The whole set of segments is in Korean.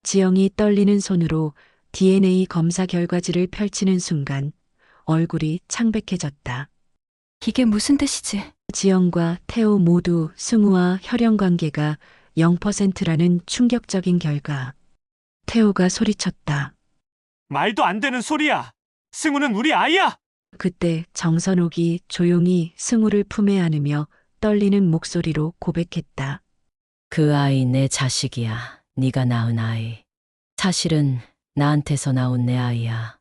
지영이 떨리는 손으로 DNA 검사 결과지를 펼치는 순간 얼굴이 창백해졌다. 이게 무슨 뜻이지? 지영과 태호 모두 승우와 혈연 관계가 0%라는 충격적인 결과. 태호가 소리쳤다. 말도 안 되는 소리야. 승우는 우리 아이야. 그때 정선옥이 조용히 승우를 품에 안으며 떨리는 목소리로 고백했다. 그 아이 내 자식이야. 네가 낳은 아이. 사실은 나한테서 나온 내 아이야.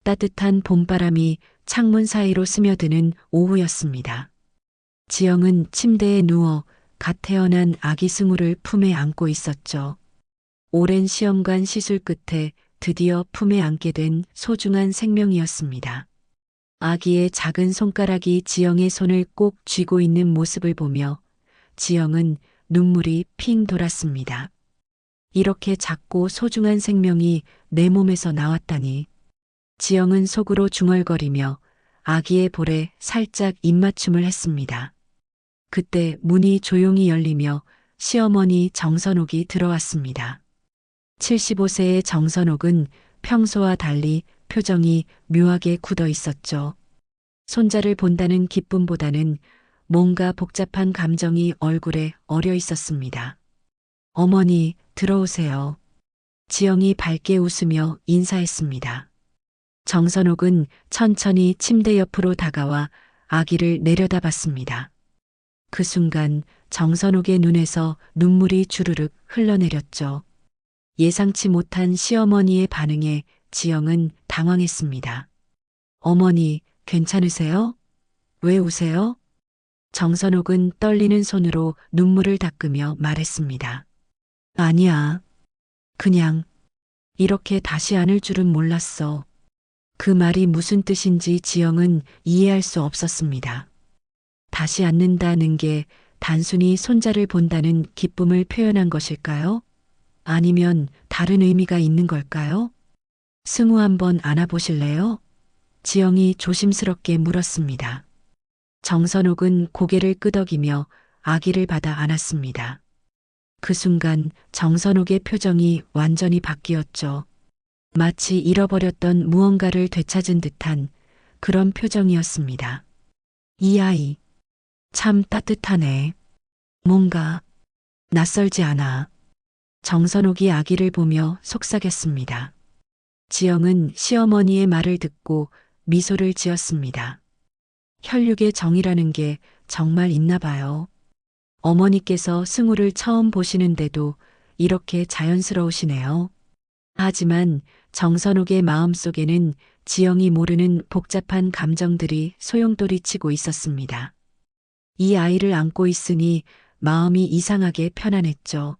따뜻한 봄바람이 창문 사이로 스며드는 오후였습니다. 지영은 침대에 누워 갓 태어난 아기 승우를 품에 안고 있었죠. 오랜 시험관 시술 끝에 드디어 품에 안게 된 소중한 생명이었습니다. 아기의 작은 손가락이 지영의 손을 꼭 쥐고 있는 모습을 보며 지영은 눈물이 핑 돌았습니다. 이렇게 작고 소중한 생명이 내 몸에서 나왔다니. 지영은 속으로 중얼거리며 아기의 볼에 살짝 입맞춤을 했습니다. 그때 문이 조용히 열리며 시어머니 정선옥이 들어왔습니다. 75세의 정선옥은 평소와 달리 표정이 묘하게 굳어 있었죠. 손자를 본다는 기쁨보다는 뭔가 복잡한 감정이 얼굴에 어려 있었습니다. 어머니, 들어오세요. 지영이 밝게 웃으며 인사했습니다. 정선옥은 천천히 침대 옆으로 다가와 아기를 내려다봤습니다. 그 순간 정선옥의 눈에서 눈물이 주르륵 흘러내렸죠. 예상치 못한 시어머니의 반응에 지영은 당황했습니다. 어머니, 괜찮으세요? 왜 우세요? 정선옥은 떨리는 손으로 눈물을 닦으며 말했습니다. 아니야. 그냥 이렇게 다시 안을 줄은 몰랐어. 그 말이 무슨 뜻인지 지영은 이해할 수 없었습니다. 다시 안는다는 게 단순히 손자를 본다는 기쁨을 표현한 것일까요? 아니면 다른 의미가 있는 걸까요? 승우 한번 안아보실래요? 지영이 조심스럽게 물었습니다. 정선옥은 고개를 끄덕이며 아기를 받아 안았습니다. 그 순간 정선옥의 표정이 완전히 바뀌었죠. 마치 잃어버렸던 무언가를 되찾은 듯한 그런 표정이었습니다. 이 아이, 참 따뜻하네. 뭔가 낯설지 않아. 정선옥이 아기를 보며 속삭였습니다. 지영은 시어머니의 말을 듣고 미소를 지었습니다. 혈육의 정이라는 게 정말 있나 봐요. 어머니께서 승우를 처음 보시는데도 이렇게 자연스러우시네요. 하지만 정선옥의 마음속에는 지영이 모르는 복잡한 감정들이 소용돌이치고 있었습니다. 이 아이를 안고 있으니 마음이 이상하게 편안했죠.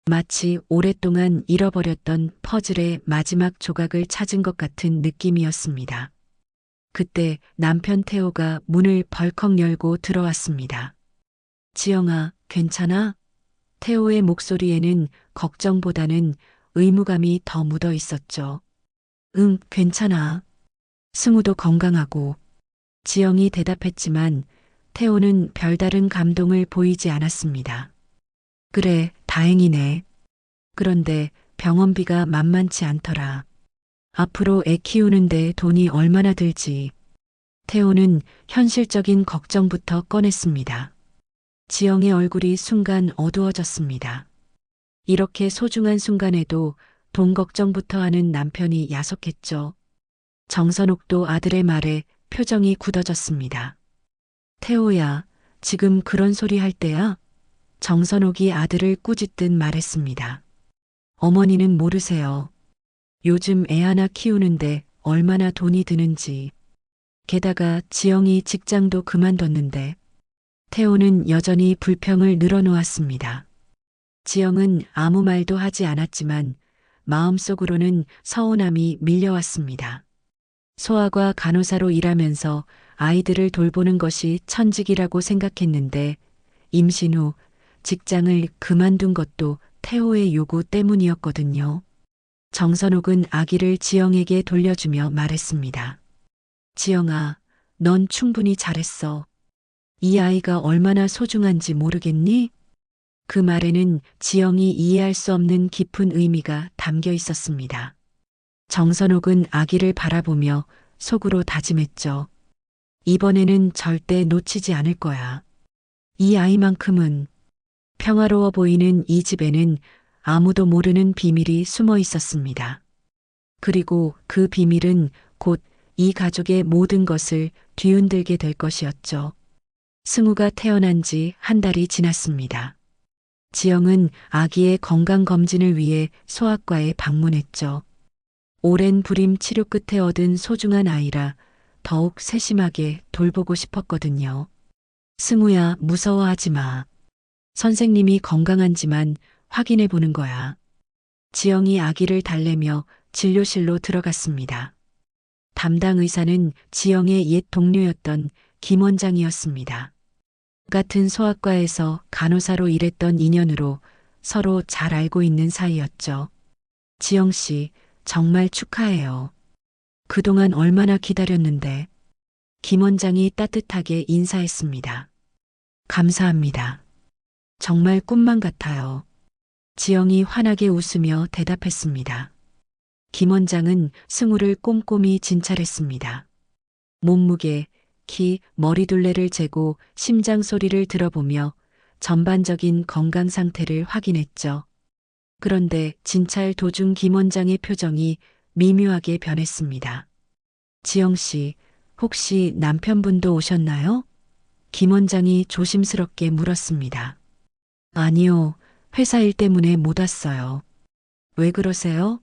마치 오랫동안 잃어버렸던 퍼즐의 마지막 조각을 찾은 것 같은 느낌이었습니다. 그때 남편 태호가 문을 벌컥 열고 들어왔습니다. 지영아, 괜찮아? 태호의 목소리에는 걱정보다는 의무감이 더 묻어 있었죠. 응, 괜찮아. 승우도 건강하고. 지영이 대답했지만 태호는 별다른 감동을 보이지 않았습니다. 그래, 다행이네. 그런데 병원비가 만만치 않더라. 앞으로 애 키우는데 돈이 얼마나 들지. 태호는 현실적인 걱정부터 꺼냈습니다. 지영의 얼굴이 순간 어두워졌습니다. 이렇게 소중한 순간에도 돈 걱정부터 하는 남편이 야속했죠. 정선옥도 아들의 말에 표정이 굳어졌습니다. 태호야, 지금 그런 소리 할 때야? 정선옥이 아들을 꾸짖듯 말했습니다. 어머니는 모르세요. 요즘 애 하나 키우는데 얼마나 돈이 드는지. 게다가 지영이 직장도 그만뒀는데. 태호는 여전히 불평을 늘어놓았습니다. 지영은 아무 말도 하지 않았지만 마음속으로는 서운함이 밀려왔습니다. 소아과 간호사로 일하면서 아이들을 돌보는 것이 천직이라고 생각했는데 임신 후 직장을 그만둔 것도 태호의 요구 때문이었거든요. 정선옥은 아기를 지영에게 돌려주며 말했습니다. 지영아, 넌 충분히 잘했어. 이 아이가 얼마나 소중한지 모르겠니? 그 말에는 지영이 이해할 수 없는 깊은 의미가 담겨 있었습니다. 정선옥은 아기를 바라보며 속으로 다짐했죠. 이번에는 절대 놓치지 않을 거야. 이 아이만큼은. 평화로워 보이는 이 집에는 아무도 모르는 비밀이 숨어 있었습니다. 그리고 그 비밀은 곧 이 가족의 모든 것을 뒤흔들게 될 것이었죠. 승우가 태어난 지 한 달이 지났습니다. 지영은 아기의 건강검진을 위해 소아과에 방문했죠. 오랜 불임 치료 끝에 얻은 소중한 아이라 더욱 세심하게 돌보고 싶었거든요. 승우야, 무서워하지 마. 선생님이 건강한지만 확인해 보는 거야. 지영이 아기를 달래며 진료실로 들어갔습니다. 담당 의사는 지영의 옛 동료였던 김 원장이었습니다. 같은 소아과에서 간호사로 일했던 인연으로 서로 잘 알고 있는 사이였죠. 지영 씨, 정말 축하해요. 그동안 얼마나 기다렸는데. 김 원장이 따뜻하게 인사했습니다. 감사합니다. 정말 꿈만 같아요. 지영이 환하게 웃으며 대답했습니다. 김 원장은 승우를 꼼꼼히 진찰했습니다. 몸무게, 키, 머리둘레를 재고 심장 소리를 들어보며 전반적인 건강 상태를 확인했죠. 그런데 진찰 도중 김 원장의 표정이 미묘하게 변했습니다. 지영 씨, 혹시 남편분도 오셨나요? 김 원장이 조심스럽게 물었습니다. 아니요, 회사 일 때문에 못 왔어요. 왜 그러세요?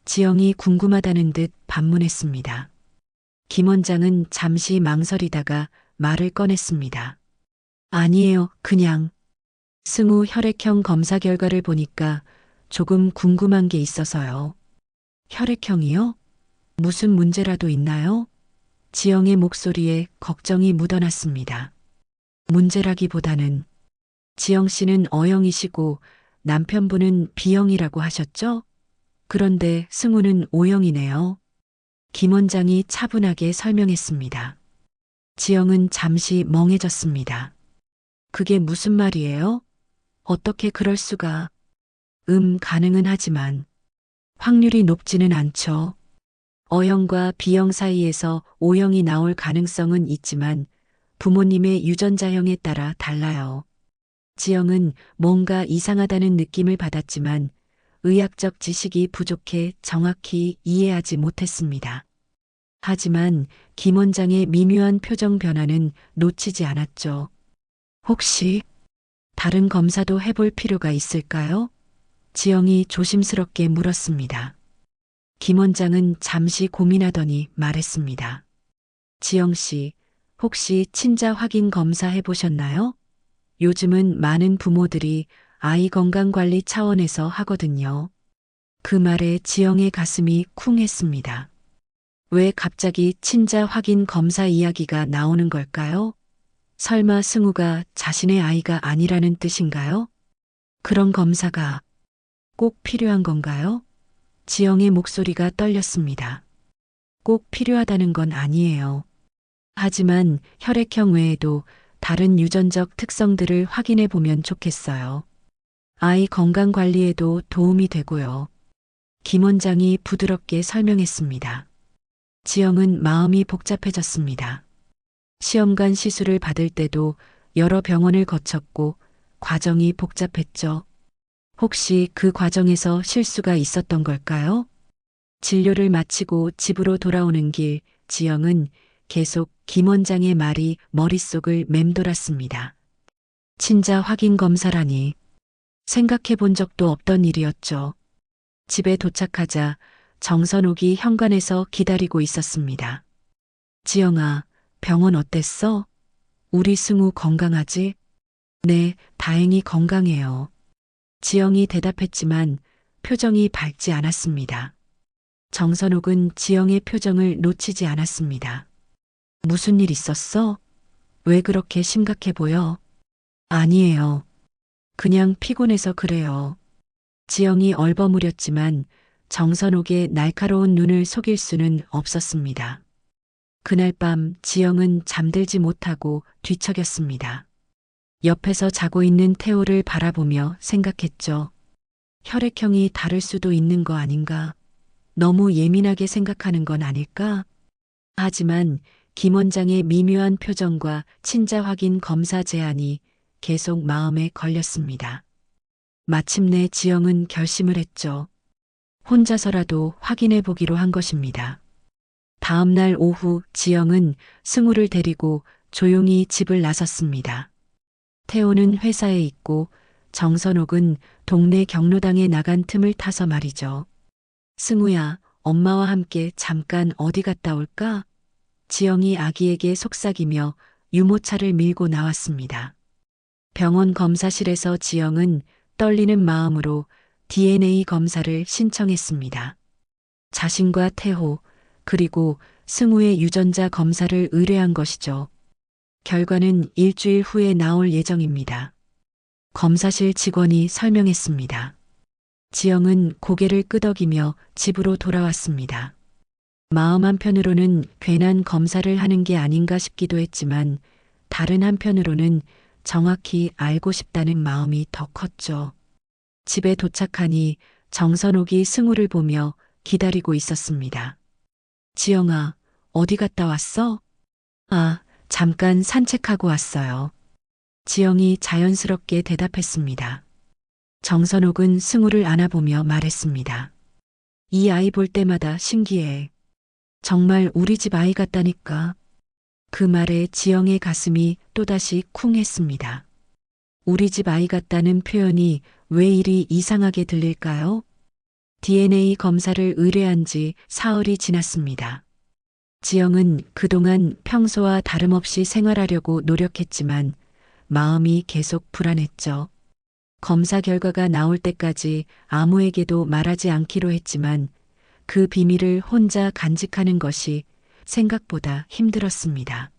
지영이 궁금하다는 듯 반문했습니다. 김 원장은 잠시 망설이다가 말을 꺼냈습니다. 아니에요, 그냥. 승우 혈액형 검사 결과를 보니까 조금 궁금한 게 있어서요. 혈액형이요? 무슨 문제라도 있나요? 지영의 목소리에 걱정이 묻어났습니다. 문제라기보다는 지영 씨는 O형이시고 남편분은 B형이라고 하셨죠? 그런데 승우는 O형이네요. 김 원장이 차분하게 설명했습니다. 지영은 잠시 멍해졌습니다. 그게 무슨 말이에요? 어떻게 그럴 수가? 가능은 하지만 확률이 높지는 않죠. O형과 B형 사이에서 O형이 나올 가능성은 있지만 부모님의 유전자형에 따라 달라요. 지영은 뭔가 이상하다는 느낌을 받았지만 의학적 지식이 부족해 정확히 이해하지 못했습니다. 하지만 김 원장의 미묘한 표정 변화는 놓치지 않았죠. 혹시 다른 검사도 해볼 필요가 있을까요? 지영이 조심스럽게 물었습니다. 김 원장은 잠시 고민하더니 말했습니다. 지영 씨, 혹시 친자 확인 검사 해보셨나요? 요즘은 많은 부모들이 아이 건강 관리 차원에서 하거든요. 그 말에 지영의 가슴이 쿵했습니다. 왜 갑자기 친자 확인 검사 이야기가 나오는 걸까요? 설마 승우가 자신의 아이가 아니라는 뜻인가요? 그런 검사가 꼭 필요한 건가요? 지영의 목소리가 떨렸습니다. 꼭 필요하다는 건 아니에요. 하지만 혈액형 외에도 다른 유전적 특성들을 확인해 보면 좋겠어요. 아이 건강 관리에도 도움이 되고요. 김 원장이 부드럽게 설명했습니다. 지영은 마음이 복잡해졌습니다. 시험관 시술을 받을 때도 여러 병원을 거쳤고 과정이 복잡했죠. 혹시 그 과정에서 실수가 있었던 걸까요? 진료를 마치고 집으로 돌아오는 길, 지영은 계속 김 원장의 말이 머릿속을 맴돌았습니다. 친자 확인 검사라니 생각해 본 적도 없던 일이었죠. 집에 도착하자 정선옥이 현관에서 기다리고 있었습니다. 지영아, 병원 어땠어? 우리 승우 건강하지? 네, 다행히 건강해요. 지영이 대답했지만 표정이 밝지 않았습니다. 정선옥은 지영의 표정을 놓치지 않았습니다. 무슨 일 있었어? 왜 그렇게 심각해 보여? 아니에요. 그냥 피곤해서 그래요. 지영이 얼버무렸지만 정선옥의 날카로운 눈을 속일 수는 없었습니다. 그날 밤 지영은 잠들지 못하고 뒤척였습니다. 옆에서 자고 있는 태호를 바라보며 생각했죠. 혈액형이 다를 수도 있는 거 아닌가? 너무 예민하게 생각하는 건 아닐까? 하지만 김 원장의 미묘한 표정과 친자 확인 검사 제안이 계속 마음에 걸렸습니다. 마침내 지영은 결심을 했죠. 혼자서라도 확인해 보기로 한 것입니다. 다음 날 오후 지영은 승우를 데리고 조용히 집을 나섰습니다. 태호는 회사에 있고 정선옥은 동네 경로당에 나간 틈을 타서 말이죠. 승우야, 엄마와 함께 잠깐 어디 갔다 올까? 지영이 아기에게 속삭이며 유모차를 밀고 나왔습니다. 병원 검사실에서 지영은 떨리는 마음으로 DNA 검사를 신청했습니다. 자신과 태호, 그리고 승우의 유전자 검사를 의뢰한 것이죠. 결과는 일주일 후에 나올 예정입니다. 검사실 직원이 설명했습니다. 지영은 고개를 끄덕이며 집으로 돌아왔습니다. 마음 한편으로는 괜한 검사를 하는 게 아닌가 싶기도 했지만 다른 한편으로는 정확히 알고 싶다는 마음이 더 컸죠. 집에 도착하니 정선옥이 승우를 보며 기다리고 있었습니다. 지영아, 어디 갔다 왔어? 아, 잠깐 산책하고 왔어요. 지영이 자연스럽게 대답했습니다. 정선옥은 승우를 안아보며 말했습니다. 이 아이 볼 때마다 신기해. 정말 우리 집 아이 같다니까. 그 말에 지영의 가슴이 또다시 쿵 했습니다. 우리 집 아이 같다는 표현이 왜 이리 이상하게 들릴까요? DNA 검사를 의뢰한 지 사흘이 지났습니다. 지영은 그동안 평소와 다름없이 생활하려고 노력했지만 마음이 계속 불안했죠. 검사 결과가 나올 때까지 아무에게도 말하지 않기로 했지만 그 비밀을 혼자 간직하는 것이 생각보다 힘들었습니다.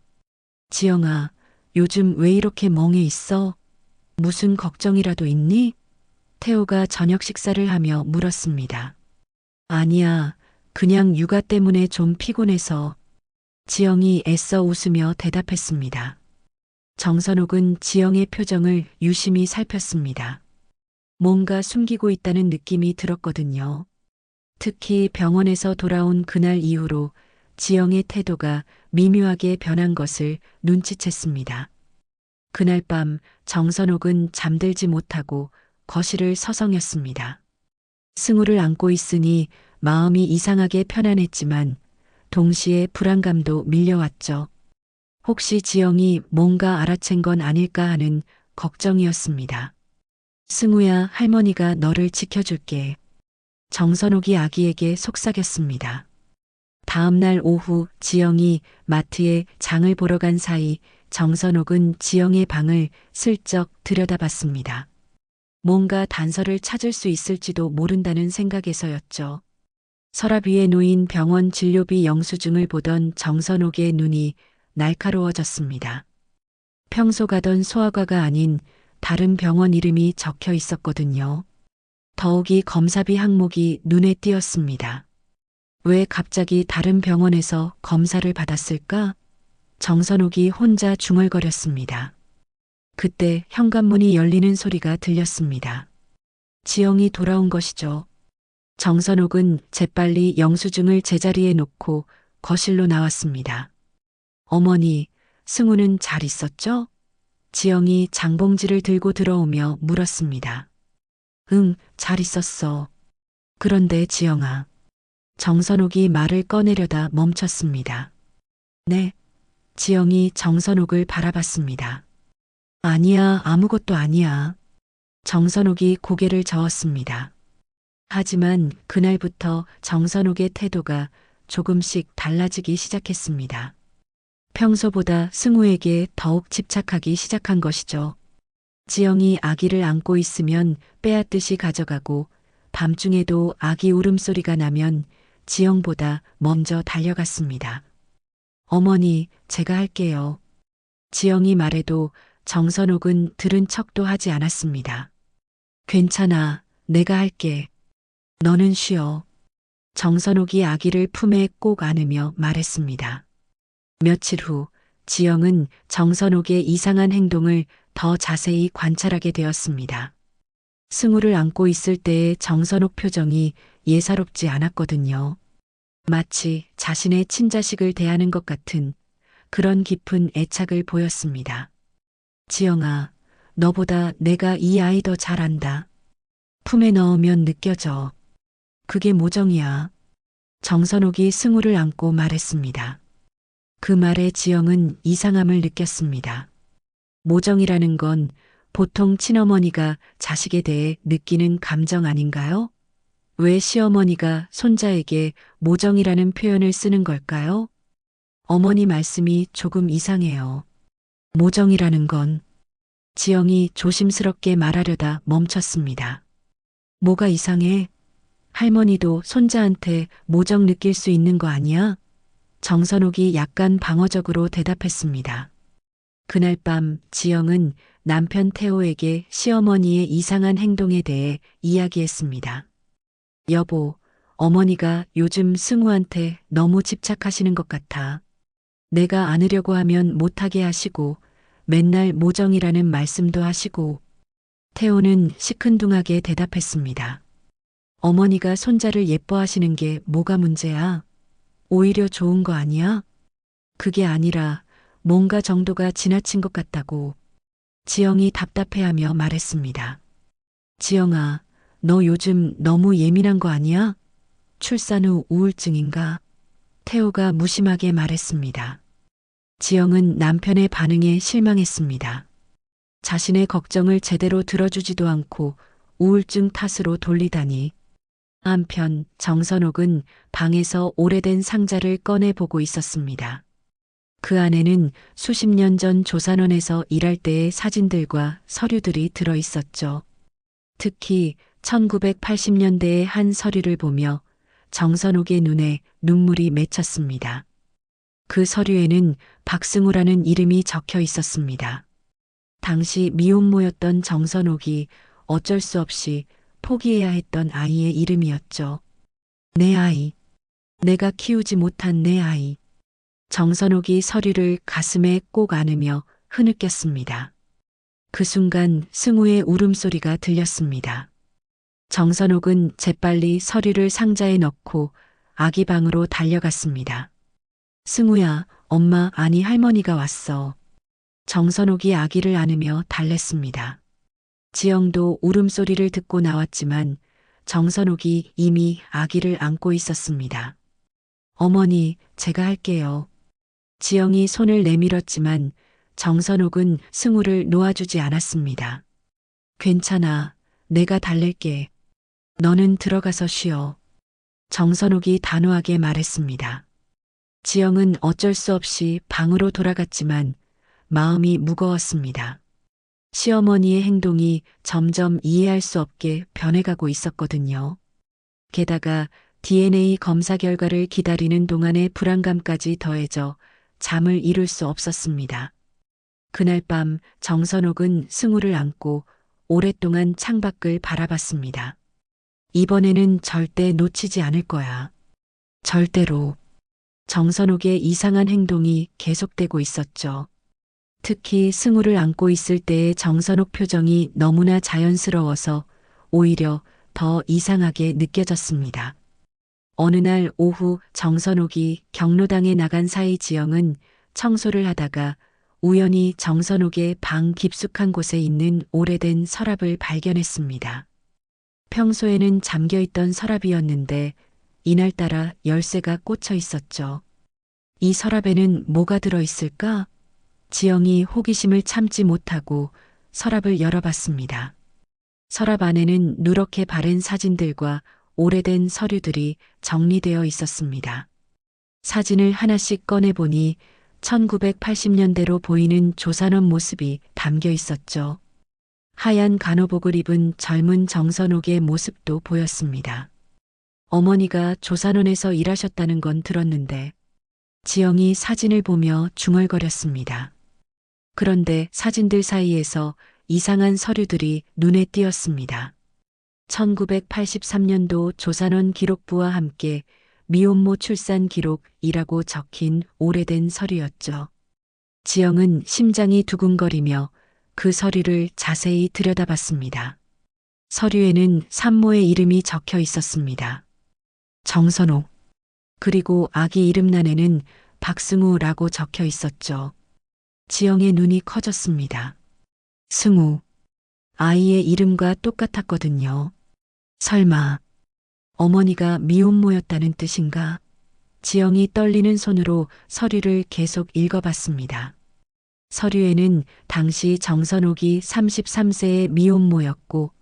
지영아, 요즘 왜 이렇게 멍해 있어? 무슨 걱정이라도 있니? 태호가 저녁 식사를 하며 물었습니다. 아니야, 그냥 육아 때문에 좀 피곤해서. 지영이 애써 웃으며 대답했습니다. 정선옥은 지영의 표정을 유심히 살폈습니다. 뭔가 숨기고 있다는 느낌이 들었거든요. 특히 병원에서 돌아온 그날 이후로 지영의 태도가 미묘하게 변한 것을 눈치챘습니다. 그날 밤 정선옥은 잠들지 못하고 거실을 서성였습니다. 승우를 안고 있으니 마음이 이상하게 편안했지만 동시에 불안감도 밀려왔죠. 혹시 지영이 뭔가 알아챈 건 아닐까 하는 걱정이었습니다. 승우야, 할머니가 너를 지켜줄게. 정선옥이 아기에게 속삭였습니다. 다음 날 오후 지영이 마트에 장을 보러 간 사이 정선옥은 지영의 방을 슬쩍 들여다봤습니다. 뭔가 단서를 찾을 수 있을지도 모른다는 생각에서였죠. 서랍 위에 놓인 병원 진료비 영수증을 보던 정선옥의 눈이 날카로워졌습니다. 평소 가던 소아과가 아닌 다른 병원 이름이 적혀 있었거든요. 더욱이 검사비 항목이 눈에 띄었습니다. 왜 갑자기 다른 병원에서 검사를 받았을까? 정선옥이 혼자 중얼거렸습니다. 그때 현관문이 열리는 소리가 들렸습니다. 지영이 돌아온 것이죠. 정선옥은 재빨리 영수증을 제자리에 놓고 거실로 나왔습니다. 어머니, 승우는 잘 있었죠? 지영이 장봉지를 들고 들어오며 물었습니다. 응, 잘 있었어. 그런데 지영아. 정선옥이 말을 꺼내려다 멈췄습니다. 네. 지영이 정선옥을 바라봤습니다. 아니야, 아무것도 아니야. 정선옥이 고개를 저었습니다. 하지만 그날부터 정선옥의 태도가 조금씩 달라지기 시작했습니다. 평소보다 승우에게 더욱 집착하기 시작한 것이죠. 지영이 아기를 안고 있으면 빼앗듯이 가져가고 밤중에도 아기 울음소리가 나면 지영보다 먼저 달려갔습니다. 어머니, 제가 할게요. 지영이 말해도 정선옥은 들은 척도 하지 않았습니다. 괜찮아, 내가 할게. 너는 쉬어. 정선옥이 아기를 품에 꼭 안으며 말했습니다. 며칠 후 지영은 정선옥의 이상한 행동을 더 자세히 관찰하게 되었습니다. 승우를 안고 있을 때의 정선옥 표정이 예사롭지 않았거든요. 마치 자신의 친자식을 대하는 것 같은 그런 깊은 애착을 보였습니다. 지영아, 너보다 내가 이 아이 더 잘 안다. 품에 넣으면 느껴져. 그게 모정이야. 정선옥이 승우를 안고 말했습니다. 그 말에 지영은 이상함을 느꼈습니다. 모정이라는 건 보통 친어머니가 자식에 대해 느끼는 감정 아닌가요? 왜 시어머니가 손자에게 모정이라는 표현을 쓰는 걸까요? 어머니 말씀이 조금 이상해요. 모정이라는 건 지영이 조심스럽게 말하려다 멈췄습니다. 뭐가 이상해? 할머니도 손자한테 모정 느낄 수 있는 거 아니야? 정선옥이 약간 방어적으로 대답했습니다. 그날 밤 지영은 남편 태호에게 시어머니의 이상한 행동에 대해 이야기했습니다. 여보, 어머니가 요즘 승우한테 너무 집착하시는 것 같아. 내가 안으려고 하면 못하게 하시고 맨날 모정이라는 말씀도 하시고. 태호는 시큰둥하게 대답했습니다. 어머니가 손자를 예뻐하시는 게 뭐가 문제야? 오히려 좋은 거 아니야? 그게 아니라 뭔가 정도가 지나친 것 같다고. 지영이 답답해하며 말했습니다. 지영아, 너 요즘 너무 예민한 거 아니야? 출산 후 우울증인가? 태호가 무심하게 말했습니다. 지영은 남편의 반응에 실망했습니다. 자신의 걱정을 제대로 들어주지도 않고 우울증 탓으로 돌리다니. 한편 정선옥은 방에서 오래된 상자를 꺼내보고 있었습니다. 그 안에는 수십 년 전 조산원에서 일할 때의 사진들과 서류들이 들어 있었죠. 특히 1980년대의 한 서류를 보며 정선옥의 눈에 눈물이 맺혔습니다. 그 서류에는 박승우라는 이름이 적혀 있었습니다. 당시 미혼모였던 정선옥이 어쩔 수 없이 포기해야 했던 아이의 이름이었죠. 내 아이. 내가 키우지 못한 내 아이. 정선옥이 서류를 가슴에 꼭 안으며 흐느꼈습니다. 그 순간 승우의 울음소리가 들렸습니다. 정선옥은 재빨리 서류를 상자에 넣고 아기 방으로 달려갔습니다. 승우야, 엄마, 아니 할머니가 왔어. 정선옥이 아기를 안으며 달랬습니다. 지영도 울음소리를 듣고 나왔지만 정선옥이 이미 아기를 안고 있었습니다. 어머니, 제가 할게요. 지영이 손을 내밀었지만 정선옥은 승우를 놓아주지 않았습니다. 괜찮아, 내가 달랠게. 너는 들어가서 쉬어. 정선옥이 단호하게 말했습니다. 지영은 어쩔 수 없이 방으로 돌아갔지만 마음이 무거웠습니다. 시어머니의 행동이 점점 이해할 수 없게 변해가고 있었거든요. 게다가 DNA 검사 결과를 기다리는 동안의 불안감까지 더해져 잠을 이룰 수 없었습니다. 그날 밤 정선옥은 승우를 안고 오랫동안 창밖을 바라봤습니다. 이번에는 절대 놓치지 않을 거야. 절대로. 정선옥의 이상한 행동이 계속되고 있었죠. 특히 승우를 안고 있을 때의 정선옥 표정이 너무나 자연스러워서 오히려 더 이상하게 느껴졌습니다. 어느 날 오후 정선옥이 경로당에 나간 사이 지영은 청소를 하다가 우연히 정선옥의 방 깊숙한 곳에 있는 오래된 서랍을 발견했습니다. 평소에는 잠겨있던 서랍이었는데 이날따라 열쇠가 꽂혀 있었죠. 이 서랍에는 뭐가 들어있을까? 지영이 호기심을 참지 못하고 서랍을 열어봤습니다. 서랍 안에는 누렇게 바랜 사진들과 오래된 서류들이 정리되어 있었습니다. 사진을 하나씩 꺼내보니 1980년대로 보이는 조산원 모습이 담겨 있었죠. 하얀 간호복을 입은 젊은 정선옥의 모습도 보였습니다. 어머니가 조산원에서 일하셨다는 건 들었는데 지영이 사진을 보며 중얼거렸습니다. 그런데 사진들 사이에서 이상한 서류들이 눈에 띄었습니다. 1983년도 조산원 기록부와 함께 미혼모 출산 기록이라고 적힌 오래된 서류였죠. 지영은 심장이 두근거리며 그 서류를 자세히 들여다봤습니다. 서류에는 산모의 이름이 적혀 있었습니다. 정선옥. 그리고 아기 이름란에는 박승우라고 적혀 있었죠. 지영의 눈이 커졌습니다. 승우. 아이의 이름과 똑같았거든요. 설마 어머니가 미혼모였다는 뜻인가? 지영이 떨리는 손으로 서류를 계속 읽어봤습니다. 서류에는 당시 정선옥이 33세의 미혼모였고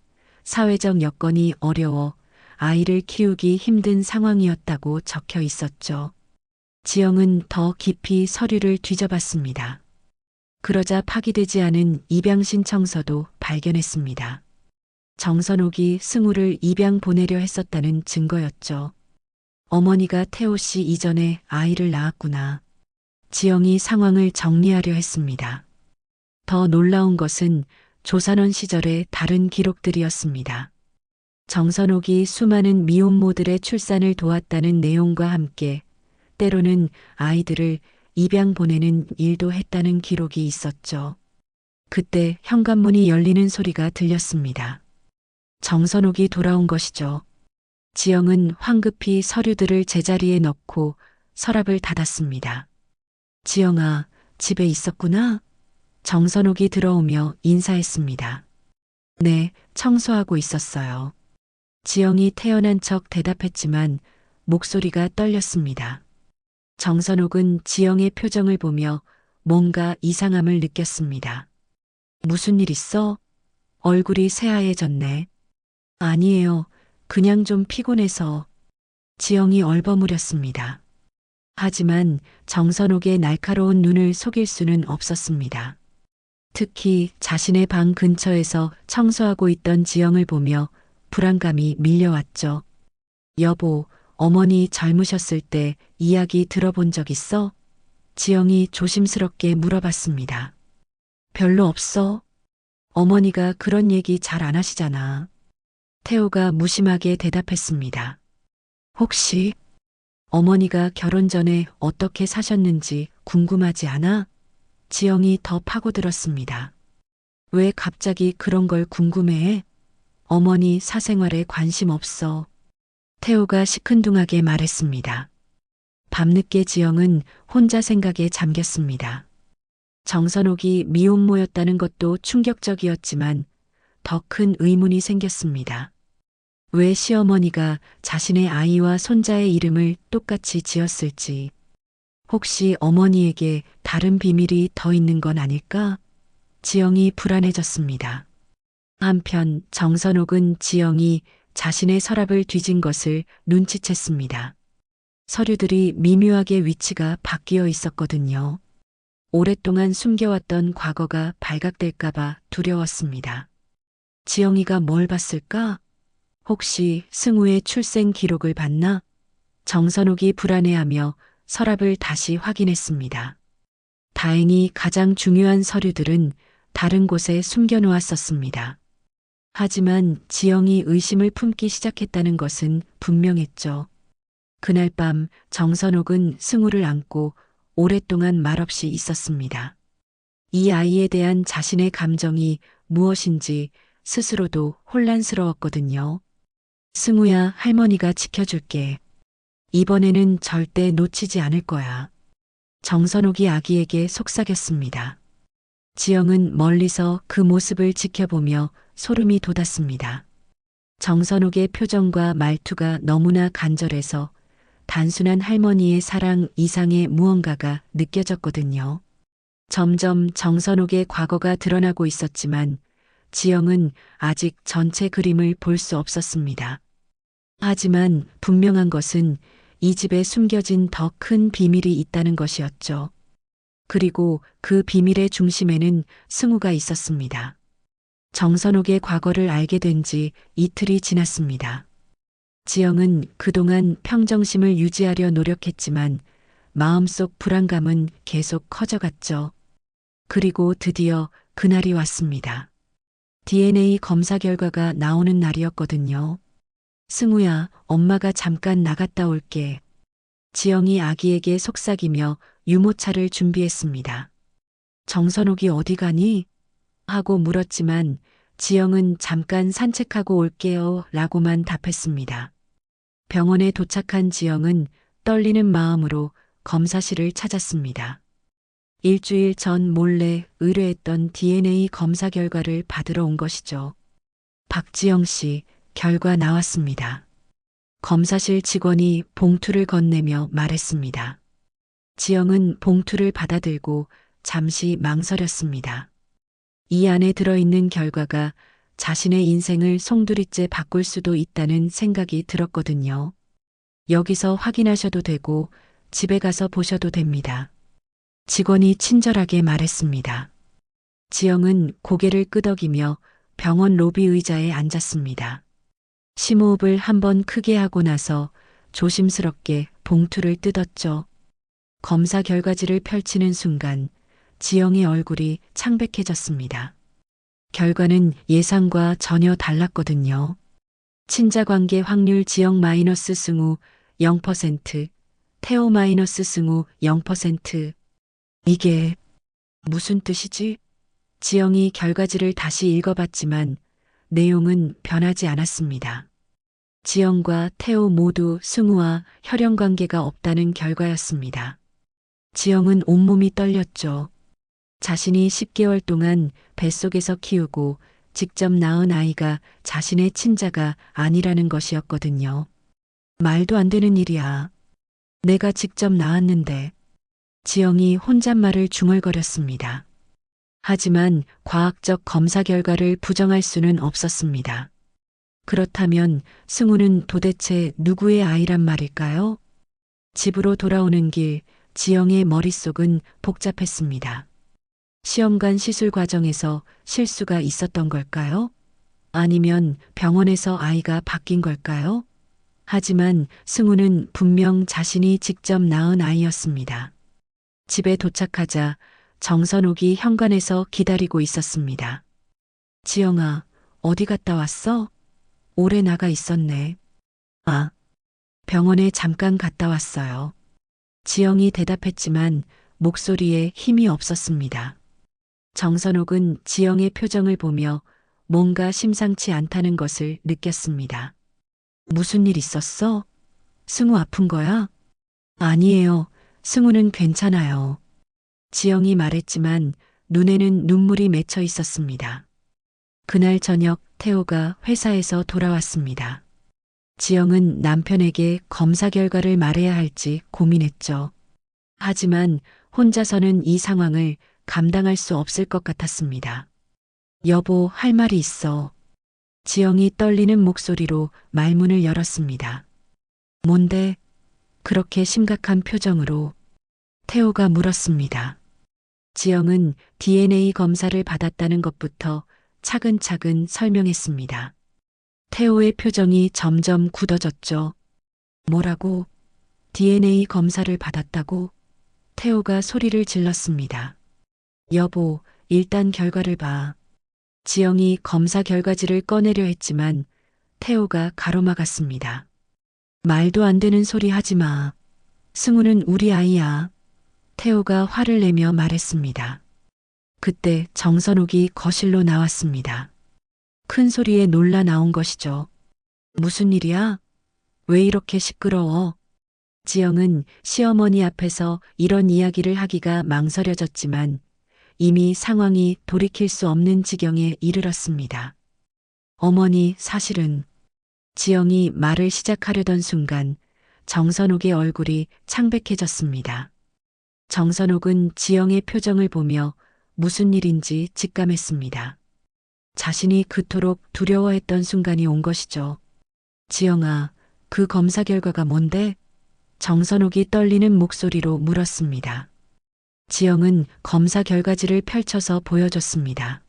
사회적 여건이 어려워 아이를 키우기 힘든 상황이었다고 적혀 있었죠. 지영은 더 깊이 서류를 뒤져봤습니다. 그러자 파기되지 않은 입양 신청서도 발견했습니다. 정선옥이 승우를 입양 보내려 했었다는 증거였죠. 어머니가 태호 씨 이전에 아이를 낳았구나. 지영이 상황을 정리하려 했습니다. 더 놀라운 것은 조산원 시절의 다른 기록들이었습니다. 정선옥이 수많은 미혼모들의 출산을 도왔다는 내용과 함께 때로는 아이들을 입양 보내는 일도 했다는 기록이 있었죠. 그때 현관문이 열리는 소리가 들렸습니다. 정선옥이 돌아온 것이죠. 지영은 황급히 서류들을 제자리에 넣고 서랍을 닫았습니다. 지영아, 집에 있었구나? 정선옥이 들어오며 인사했습니다. 네, 청소하고 있었어요. 지영이 태어난 척 대답했지만 목소리가 떨렸습니다. 정선옥은 지영의 표정을 보며 뭔가 이상함을 느꼈습니다. 무슨 일 있어? 얼굴이 새하얘졌네. 아니에요. 그냥 좀 피곤해서. 지영이 얼버무렸습니다. 하지만 정선옥의 날카로운 눈을 속일 수는 없었습니다. 특히 자신의 방 근처에서 청소하고 있던 지영을 보며 불안감이 밀려왔죠. 여보, 어머니 젊으셨을 때 이야기 들어본 적 있어? 지영이 조심스럽게 물어봤습니다. 별로 없어. 어머니가 그런 얘기 잘 안 하시잖아. 태호가 무심하게 대답했습니다. 혹시 어머니가 결혼 전에 어떻게 사셨는지 궁금하지 않아? 지영이 더 파고들었습니다. 왜 갑자기 그런 걸 궁금해해? 어머니 사생활에 관심 없어. 태호가 시큰둥하게 말했습니다. 밤늦게 지영은 혼자 생각에 잠겼습니다. 정선옥이 미혼모였다는 것도 충격적이었지만 더 큰 의문이 생겼습니다. 왜 시어머니가 자신의 아이와 손자의 이름을 똑같이 지었을지, 혹시 어머니에게 다른 비밀이 더 있는 건 아닐까? 지영이 불안해졌습니다. 한편 정선옥은 지영이 자신의 서랍을 뒤진 것을 눈치챘습니다. 서류들이 미묘하게 위치가 바뀌어 있었거든요. 오랫동안 숨겨왔던 과거가 발각될까봐 두려웠습니다. 지영이가 뭘 봤을까? 혹시 승우의 출생 기록을 봤나? 정선옥이 불안해하며 서랍을 다시 확인했습니다. 다행히 가장 중요한 서류들은 다른 곳에 숨겨놓았었습니다. 하지만 지영이 의심을 품기 시작했다는 것은 분명했죠. 그날 밤 정선옥은 승우를 안고 오랫동안 말없이 있었습니다. 이 아이에 대한 자신의 감정이 무엇인지 스스로도 혼란스러웠거든요. 승우야, 할머니가 지켜줄게. 이번에는 절대 놓치지 않을 거야. 정선옥이 아기에게 속삭였습니다. 지영은 멀리서 그 모습을 지켜보며 소름이 돋았습니다. 정선옥의 표정과 말투가 너무나 간절해서 단순한 할머니의 사랑 이상의 무언가가 느껴졌거든요. 점점 정선옥의 과거가 드러나고 있었지만 지영은 아직 전체 그림을 볼 수 없었습니다. 하지만 분명한 것은 이 집에 숨겨진 더 큰 비밀이 있다는 것이었죠. 그리고 그 비밀의 중심에는 승우가 있었습니다. 정선옥의 과거를 알게 된 지 이틀이 지났습니다. 지영은 그동안 평정심을 유지하려 노력했지만 마음속 불안감은 계속 커져갔죠. 그리고 드디어 그날이 왔습니다. DNA 검사 결과가 나오는 날이었거든요. 승우야, 엄마가 잠깐 나갔다 올게. 지영이 아기에게 속삭이며 유모차를 준비했습니다. 정선옥이 어디 가니? 하고 물었지만 지영은 잠깐 산책하고 올게요 라고만 답했습니다. 병원에 도착한 지영은 떨리는 마음으로 검사실을 찾았습니다. 일주일 전 몰래 의뢰했던 DNA 검사 결과를 받으러 온 것이죠. 박지영 씨, 결과 나왔습니다. 검사실 직원이 봉투를 건네며 말했습니다. 지영은 봉투를 받아들고 잠시 망설였습니다. 이 안에 들어있는 결과가 자신의 인생을 송두리째 바꿀 수도 있다는 생각이 들었거든요. 여기서 확인하셔도 되고 집에 가서 보셔도 됩니다. 직원이 친절하게 말했습니다. 지영은 고개를 끄덕이며 병원 로비 의자에 앉았습니다. 심호흡을 한번 크게 하고 나서 조심스럽게 봉투를 뜯었죠. 검사 결과지를 펼치는 순간 지영의 얼굴이 창백해졌습니다. 결과는 예상과 전혀 달랐거든요. 친자관계 확률 지영 마이너스 승우 0%, 태호 마이너스 승우 0%. 이게 무슨 뜻이지? 지영이 결과지를 다시 읽어봤지만 내용은 변하지 않았습니다. 지영과 태호 모두 승우와 혈연관계가 없다는 결과였습니다. 지영은 온몸이 떨렸죠. 자신이 10개월 동안 뱃속에서 키우고 직접 낳은 아이가 자신의 친자가 아니라는 것이었거든요. 말도 안 되는 일이야. 내가 직접 낳았는데. 지영이 혼잣말을 중얼거렸습니다. 하지만 과학적 검사 결과를 부정할 수는 없었습니다. 그렇다면 승우는 도대체 누구의 아이란 말일까요? 집으로 돌아오는 길 지영의 머릿속은 복잡했습니다. 시험관 시술 과정에서 실수가 있었던 걸까요? 아니면 병원에서 아이가 바뀐 걸까요? 하지만 승우는 분명 자신이 직접 낳은 아이였습니다. 집에 도착하자 정선옥이 현관에서 기다리고 있었습니다. 지영아, 어디 갔다 왔어? 오래 나가 있었네. 아, 병원에 잠깐 갔다 왔어요. 지영이 대답했지만 목소리에 힘이 없었습니다. 정선옥은 지영의 표정을 보며 뭔가 심상치 않다는 것을 느꼈습니다. 무슨 일 있었어? 승우 아픈 거야? 아니에요. 승우는 괜찮아요. 지영이 말했지만 눈에는 눈물이 맺혀 있었습니다. 그날 저녁 태호가 회사에서 돌아왔습니다. 지영은 남편에게 검사 결과를 말해야 할지 고민했죠. 하지만 혼자서는 이 상황을 감당할 수 없을 것 같았습니다. 여보, 할 말이 있어. 지영이 떨리는 목소리로 말문을 열었습니다. 뭔데? 그렇게 심각한 표정으로 태호가 물었습니다. 지영은 DNA 검사를 받았다는 것부터 차근차근 설명했습니다. 태호의 표정이 점점 굳어졌죠. 뭐라고? DNA 검사를 받았다고? 태호가 소리를 질렀습니다. 여보, 일단 결과를 봐. 지영이 검사 결과지를 꺼내려 했지만 태호가 가로막았습니다. 말도 안 되는 소리 하지 마. 승우는 우리 아이야. 태호가 화를 내며 말했습니다. 그때 정선옥이 거실로 나왔습니다. 큰 소리에 놀라 나온 것이죠. 무슨 일이야? 왜 이렇게 시끄러워? 지영은 시어머니 앞에서 이런 이야기를 하기가 망설여졌지만 이미 상황이 돌이킬 수 없는 지경에 이르렀습니다. 어머니, 사실은 지영이 말을 시작하려던 순간 정선옥의 얼굴이 창백해졌습니다. 정선옥은 지영의 표정을 보며 무슨 일인지 직감했습니다. 자신이 그토록 두려워했던 순간이 온 것이죠. 지영아, 그 검사 결과가 뭔데? 정선옥이 떨리는 목소리로 물었습니다. 지영은 검사 결과지를 펼쳐서 보여줬습니다.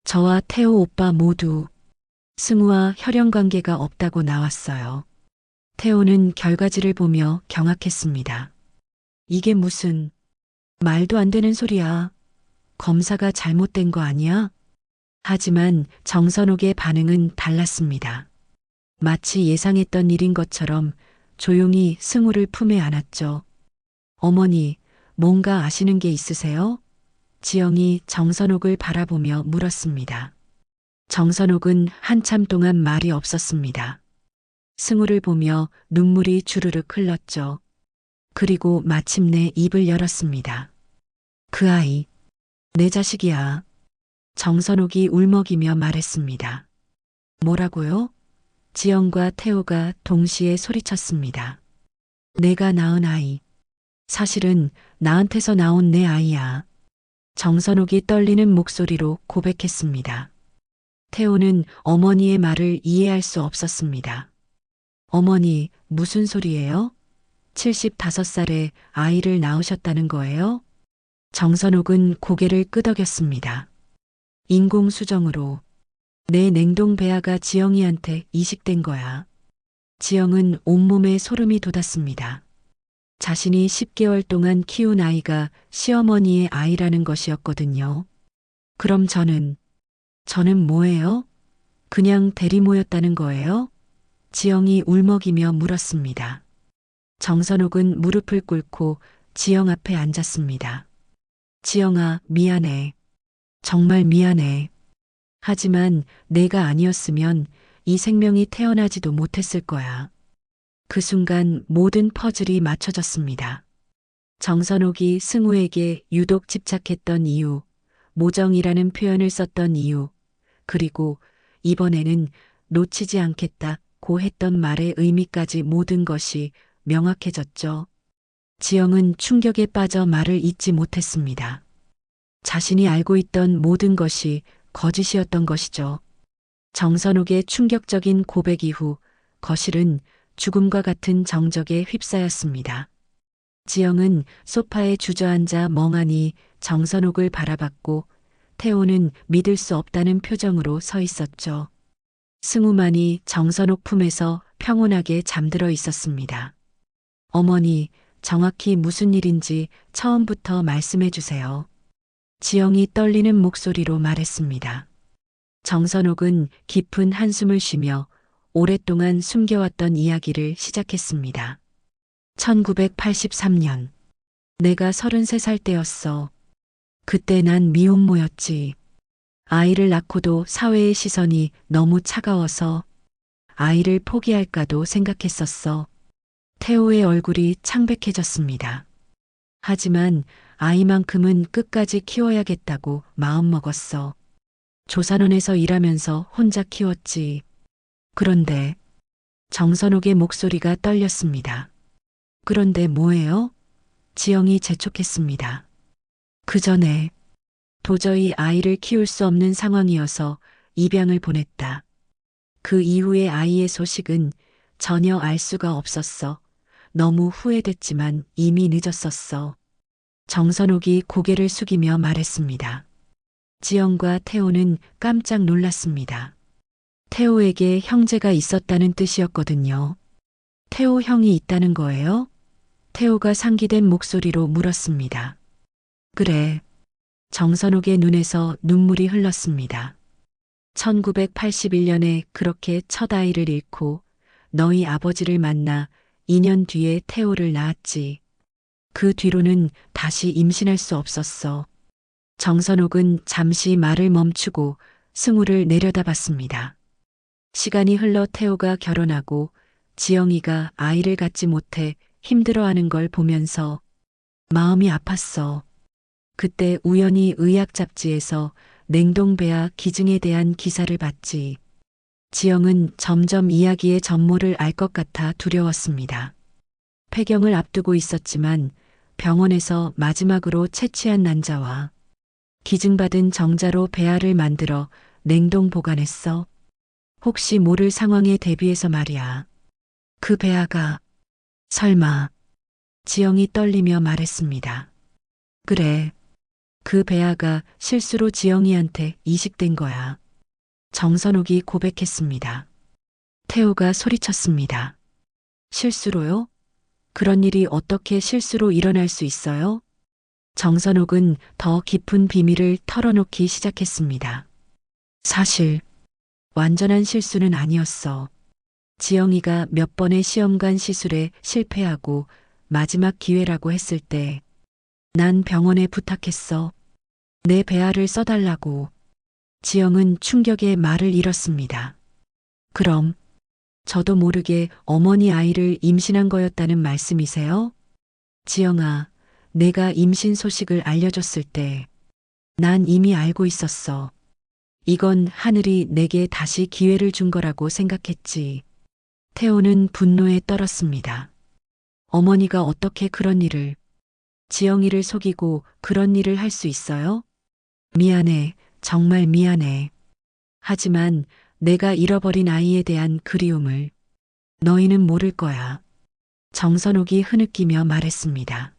저와 태호 오빠 모두 승우와 혈연관계가 없다고 나왔어요. 태호는 결과지를 보며 경악했습니다. 이게 무슨 말도 안 되는 소리야. 검사가 잘못된 거 아니야? 하지만 정선옥의 반응은 달랐습니다. 마치 예상했던 일인 것처럼 조용히 승우를 품에 안았죠. 어머니, 뭔가 아시는 게 있으세요? 지영이 정선옥을 바라보며 물었습니다. 정선옥은 한참 동안 말이 없었습니다. 승우를 보며 눈물이 주르륵 흘렀죠. 그리고 마침내 입을 열었습니다. 그 아이, 내 자식이야. 정선옥이 울먹이며 말했습니다. 뭐라고요? 지영과 태호가 동시에 소리쳤습니다. 내가 낳은 아이. 사실은 나한테서 나온 내 아이야. 정선옥이 떨리는 목소리로 고백했습니다. 태호는 어머니의 말을 이해할 수 없었습니다. 어머니, 무슨 소리예요? 75살에 아이를 낳으셨다는 거예요? 정선옥은 고개를 끄덕였습니다. 인공수정으로. 내 냉동 배아가 지영이한테 이식된 거야. 지영은 온몸에 소름이 돋았습니다. 자신이 10개월 동안 키운 아이가 시어머니의 아이라는 것이었거든요. 그럼 저는 뭐예요? 그냥 대리모였다는 거예요? 지영이 울먹이며 물었습니다. 정선옥은 무릎을 꿇고 지영 앞에 앉았습니다. 지영아, 미안해. 정말 미안해. 하지만 내가 아니었으면 이 생명이 태어나지도 못했을 거야. 그 순간 모든 퍼즐이 맞춰졌습니다. 정선옥이 승우에게 유독 집착했던 이유, 모정이라는 표현을 썼던 이유, 그리고 이번에는 놓치지 않겠다고 했던 말의 의미까지 모든 것이 명확해졌죠. 지영은 충격에 빠져 말을 잇지 못했습니다. 자신이 알고 있던 모든 것이 거짓이었던 것이죠. 정선옥의 충격적인 고백 이후 거실은 죽음과 같은 정적에 휩싸였습니다. 지영은 소파에 주저앉아 멍하니 정선옥을 바라봤고 태호는 믿을 수 없다는 표정으로 서 있었죠. 승우만이 정선옥 품에서 평온하게 잠들어 있었습니다. 어머니, 정확히 무슨 일인지 처음부터 말씀해 주세요. 지영이 떨리는 목소리로 말했습니다. 정선옥은 깊은 한숨을 쉬며 오랫동안 숨겨왔던 이야기를 시작했습니다. 1983년. 내가 33살 때였어. 그때 난 미혼모였지. 아이를 낳고도 사회의 시선이 너무 차가워서 아이를 포기할까도 생각했었어. 태호의 얼굴이 창백해졌습니다. 하지만 아이만큼은 끝까지 키워야겠다고 마음먹었어. 조산원에서 일하면서 혼자 키웠지. 그런데 정선옥의 목소리가 떨렸습니다. 그런데 뭐예요? 지영이 재촉했습니다. 그 전에 도저히 아이를 키울 수 없는 상황이어서 입양을 보냈다. 그 이후의 아이의 소식은 전혀 알 수가 없었어. 너무 후회됐지만 이미 늦었었어. 정선옥이 고개를 숙이며 말했습니다. 지영과 태호는 깜짝 놀랐습니다. 태호에게 형제가 있었다는 뜻이었거든요. 태호 형이 있다는 거예요? 태호가 상기된 목소리로 물었습니다. 그래. 정선옥의 눈에서 눈물이 흘렀습니다. 1981년에 그렇게 첫 아이를 잃고 너희 아버지를 만나 2년 뒤에 태호를 낳았지. 그 뒤로는 다시 임신할 수 없었어. 정선옥은 잠시 말을 멈추고 승우를 내려다봤습니다. 시간이 흘러 태호가 결혼하고 지영이가 아이를 갖지 못해 힘들어하는 걸 보면서 마음이 아팠어. 그때 우연히 의학 잡지에서 냉동배아 기증에 대한 기사를 봤지. 지영은 점점 이야기의 전모를 알 것 같아 두려웠습니다. 폐경을 앞두고 있었지만 병원에서 마지막으로 채취한 난자와 기증받은 정자로 배아를 만들어 냉동 보관했어. 혹시 모를 상황에 대비해서 말이야. 그 배아가 설마. 지영이 떨리며 말했습니다. 그래. 그 배아가 실수로 지영이한테 이식된 거야. 정선옥이 고백했습니다. 태호가 소리쳤습니다. 실수로요? 그런 일이 어떻게 실수로 일어날 수 있어요? 정선옥은 더 깊은 비밀을 털어놓기 시작했습니다. 사실 완전한 실수는 아니었어. 지영이가 몇 번의 시험관 시술에 실패하고 마지막 기회라고 했을 때 난 병원에 부탁했어. 내 배아를 써달라고. 지영은 충격에 말을 잃었습니다. 그럼 저도 모르게 어머니 아이를 임신한 거였다는 말씀이세요? 지영아, 내가 임신 소식을 알려줬을 때 난 이미 알고 있었어. 이건 하늘이 내게 다시 기회를 준 거라고 생각했지. 태호는 분노에 떨었습니다. 어머니가 어떻게 그런 일을, 지영이를 속이고 그런 일을 할 수 있어요? 미안해, 정말 미안해. 하지만 내가 잃어버린 아이에 대한 그리움을 너희는 모를 거야. 정선옥이 흐느끼며 말했습니다.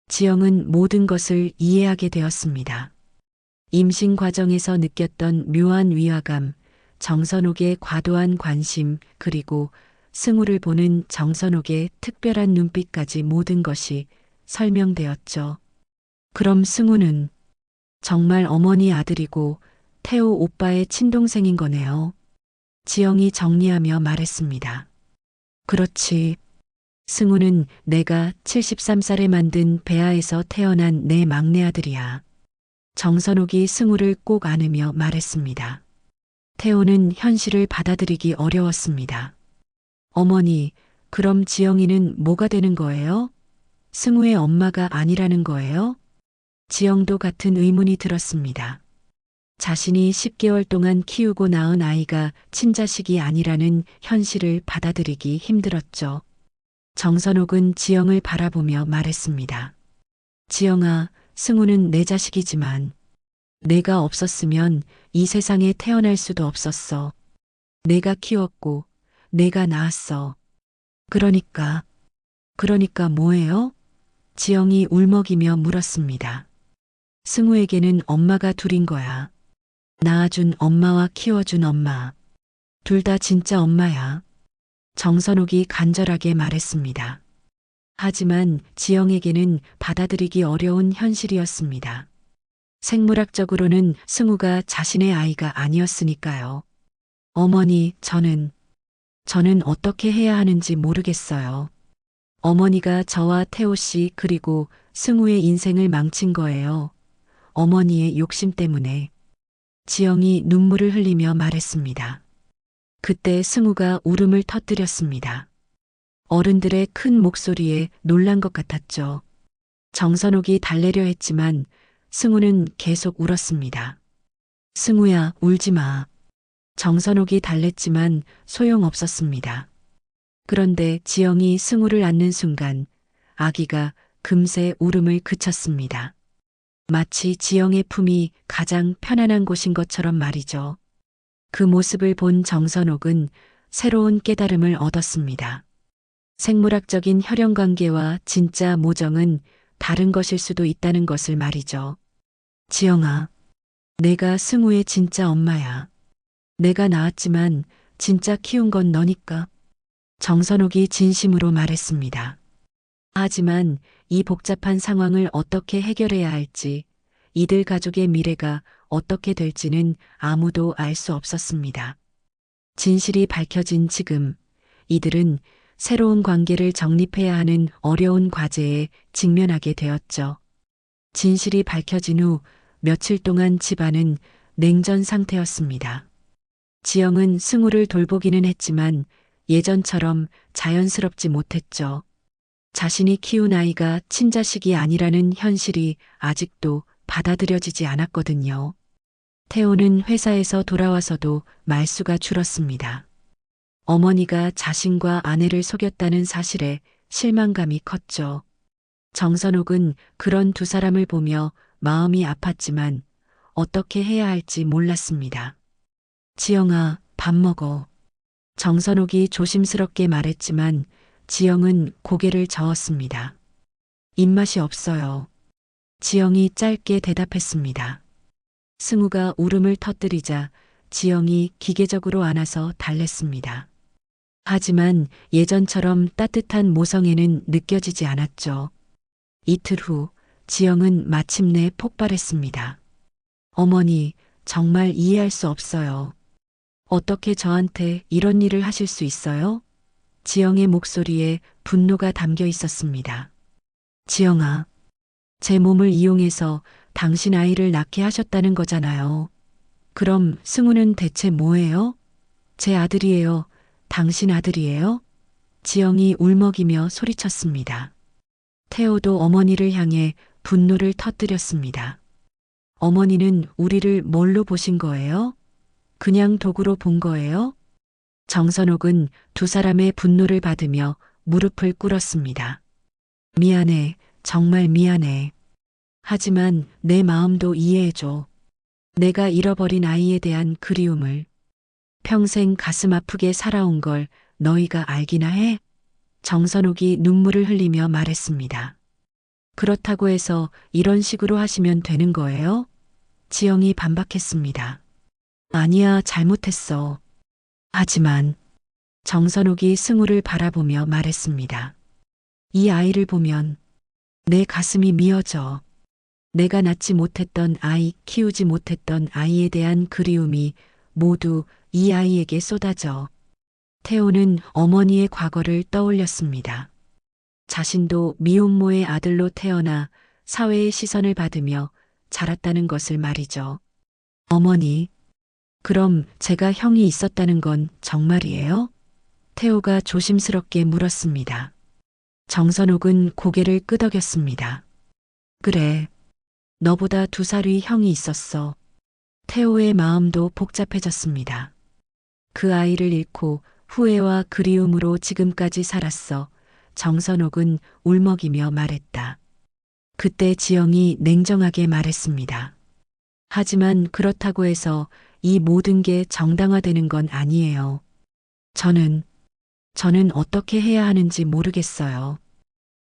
지영은 모든 것을 이해하게 되었습니다. 임신 과정에서 느꼈던 묘한 위화감, 정선옥의 과도한 관심, 그리고 승우를 보는 정선옥의 특별한 눈빛까지 모든 것이 설명되었죠. 그럼 승우는 정말 어머니 아들이고 태호 오빠의 친동생인 거네요. 지영이 정리하며 말했습니다. 그렇지. 승우는 내가 73살에 만든 배아에서 태어난 내 막내 아들이야. 정선옥이 승우를 꼭 안으며 말했습니다. 태호는 현실을 받아들이기 어려웠습니다. 어머니, 그럼 지영이는 뭐가 되는 거예요? 승우의 엄마가 아니라는 거예요? 지영도 같은 의문이 들었습니다. 자신이 10개월 동안 키우고 낳은 아이가 친자식이 아니라는 현실을 받아들이기 힘들었죠. 정선옥은 지영을 바라보며 말했습니다. 지영아, 승우는 내 자식이지만 내가 없었으면 이 세상에 태어날 수도 없었어. 내가 키웠고 내가 낳았어. 그러니까 뭐예요? 지영이 울먹이며 물었습니다. 승우에게는 엄마가 둘인 거야. 낳아준 엄마와 키워준 엄마. 둘 다 진짜 엄마야. 정선옥이 간절하게 말했습니다. 하지만 지영에게는 받아들이기 어려운 현실이었습니다. 생물학적으로는 승우가 자신의 아이가 아니었으니까요. 어머니, 저는 어떻게 해야 하는지 모르겠어요. 어머니가 저와 태호 씨 그리고 승우의 인생을 망친 거예요. 어머니의 욕심 때문에. 지영이 눈물을 흘리며 말했습니다. 그때 승우가 울음을 터뜨렸습니다. 어른들의 큰 목소리에 놀란 것 같았죠. 정선옥이 달래려 했지만 승우는 계속 울었습니다. 승우야, 울지 마. 정선옥이 달랬지만 소용없었습니다. 그런데 지영이 승우를 안는 순간 아기가 금세 울음을 그쳤습니다. 마치 지영의 품이 가장 편안한 곳인 것처럼 말이죠. 그 모습을 본 정선옥은 새로운 깨달음을 얻었습니다. 생물학적인 혈연 관계와 진짜 모정은 다른 것일 수도 있다는 것을 말이죠. 지영아, 내가 승우의 진짜 엄마야. 내가 낳았지만 진짜 키운 건 너니까. 정선옥이 진심으로 말했습니다. 하지만 이 복잡한 상황을 어떻게 해결해야 할지, 이들 가족의 미래가 어떻게 될지는 아무도 알 수 없었습니다. 진실이 밝혀진 지금, 이들은 새로운 관계를 정립해야 하는 어려운 과제에 직면하게 되었죠. 진실이 밝혀진 후 며칠 동안 집안은 냉전 상태였습니다. 지영은 승우를 돌보기는 했지만 예전처럼 자연스럽지 못했죠. 자신이 키운 아이가 친자식이 아니라는 현실이 아직도 받아들여지지 않았거든요. 태호는 회사에서 돌아와서도 말수가 줄었습니다. 어머니가 자신과 아내를 속였다는 사실에 실망감이 컸죠. 정선옥은 그런 두 사람을 보며 마음이 아팠지만 어떻게 해야 할지 몰랐습니다. 지영아, 밥 먹어. 정선옥이 조심스럽게 말했지만 지영은 고개를 저었습니다. 입맛이 없어요. 지영이 짧게 대답했습니다. 승우가 울음을 터뜨리자 지영이 기계적으로 안아서 달랬습니다. 하지만 예전처럼 따뜻한 모성애는 느껴지지 않았죠. 이틀 후 지영은 마침내 폭발했습니다. 어머니, 정말 이해할 수 없어요. 어떻게 저한테 이런 일을 하실 수 있어요? 지영의 목소리에 분노가 담겨 있었습니다. 지영아, 제 몸을 이용해서 당신 아이를 낳게 하셨다는 거잖아요. 그럼 승우는 대체 뭐예요? 제 아들이에요. 당신 아들이에요? 지영이 울먹이며 소리쳤습니다. 태호도 어머니를 향해 분노를 터뜨렸습니다. 어머니는 우리를 뭘로 보신 거예요? 그냥 도구로 본 거예요? 정선옥은 두 사람의 분노를 받으며 무릎을 꿇었습니다. 미안해, 정말 미안해. 하지만 내 마음도 이해해줘. 내가 잃어버린 아이에 대한 그리움을. 평생 가슴 아프게 살아온 걸 너희가 알기나 해? 정선옥이 눈물을 흘리며 말했습니다. 그렇다고 해서 이런 식으로 하시면 되는 거예요? 지영이 반박했습니다. 아니야, 잘못했어. 하지만 정선옥이 승우를 바라보며 말했습니다. 이 아이를 보면 내 가슴이 미어져. 내가 낳지 못했던 아이, 키우지 못했던 아이에 대한 그리움이 모두 이 아이에게 쏟아져. 태호는 어머니의 과거를 떠올렸습니다. 자신도 미혼모의 아들로 태어나 사회의 시선을 받으며 자랐다는 것을 말이죠. 어머니, 그럼 제가 형이 있었다는 건 정말이에요? 태호가 조심스럽게 물었습니다. 정선옥은 고개를 끄덕였습니다. 그래, 너보다 2살 위 형이 있었어. 태호의 마음도 복잡해졌습니다. 그 아이를 잃고 후회와 그리움으로 지금까지 살았어. 정선옥은 울먹이며 말했다. 그때 지영이 냉정하게 말했습니다. 하지만 그렇다고 해서 이 모든 게 정당화되는 건 아니에요. 저는 어떻게 해야 하는지 모르겠어요.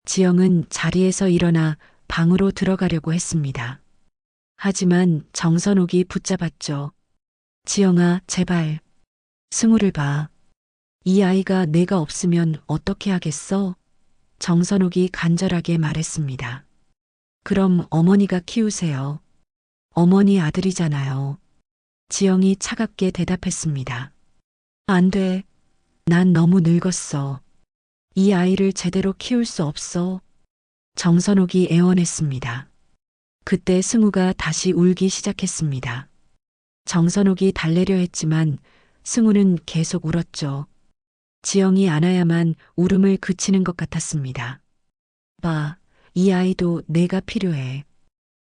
지영은 자리에서 일어나 방으로 들어가려고 했습니다. 하지만 정선옥이 붙잡았죠. 지영아, 제발. 승우를 봐. 이 아이가 내가 없으면 어떻게 하겠어? 정선옥이 간절하게 말했습니다. 그럼 어머니가 키우세요. 어머니 아들이잖아요. 지영이 차갑게 대답했습니다. 안 돼. 난 너무 늙었어. 이 아이를 제대로 키울 수 없어. 정선옥이 애원했습니다. 그때 승우가 다시 울기 시작했습니다. 정선옥이 달래려 했지만 승우는 계속 울었죠. 지영이 안아야만 울음을 그치는 것 같았습니다. 봐, 이 아이도 내가 필요해.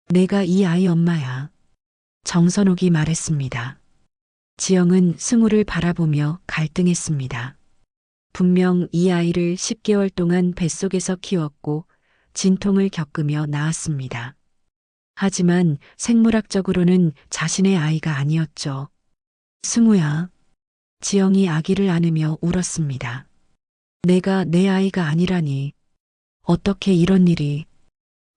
내가 이 아이 엄마야. 정선옥이 말했습니다. 지영은 승우를 바라보며 갈등했습니다. 분명 이 아이를 10개월 동안 뱃속에서 키웠고 진통을 겪으며 낳았습니다. 하지만 생물학적으로는 자신의 아이가 아니었죠. 승우야. 지영이 아기를 안으며 울었습니다. 내가 내 아이가 아니라니. 어떻게 이런 일이.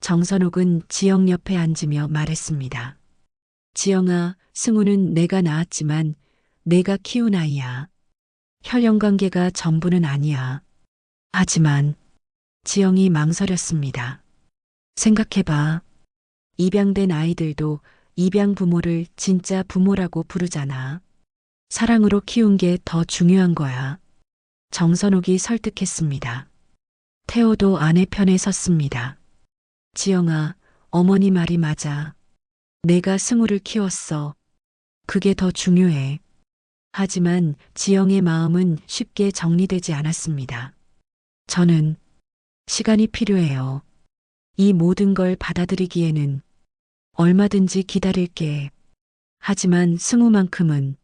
정선옥은 지영 옆에 앉으며 말했습니다. 지영아, 승우는 내가 낳았지만 내가 키운 아이야. 혈연관계가 전부는 아니야. 하지만 지영이 망설였습니다. 생각해봐. 입양된 아이들도 입양 부모를 진짜 부모라고 부르잖아. 사랑으로 키운 게 더 중요한 거야. 정선옥이 설득했습니다. 태호도 아내 편에 섰습니다. 지영아, 어머니 말이 맞아. 내가 승우를 키웠어. 그게 더 중요해. 하지만 지영의 마음은 쉽게 정리되지 않았습니다. 저는 시간이 필요해요. 이 모든 걸 받아들이기에는 얼마든지 기다릴게. 하지만 승우만큼은